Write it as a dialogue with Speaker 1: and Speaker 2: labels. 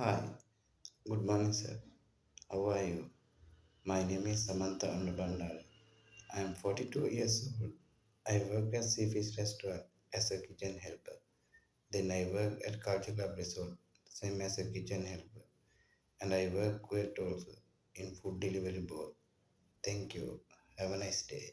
Speaker 1: Hi, good morning, sir. How are you? My name is Samantha Undabandal. I am 42 years old. I work at Seafish Restaurant as a kitchen helper. Then I work at Culture Club Resort, same as a kitchen helper. And I work quite also in food delivery board. Thank you. Have a nice day.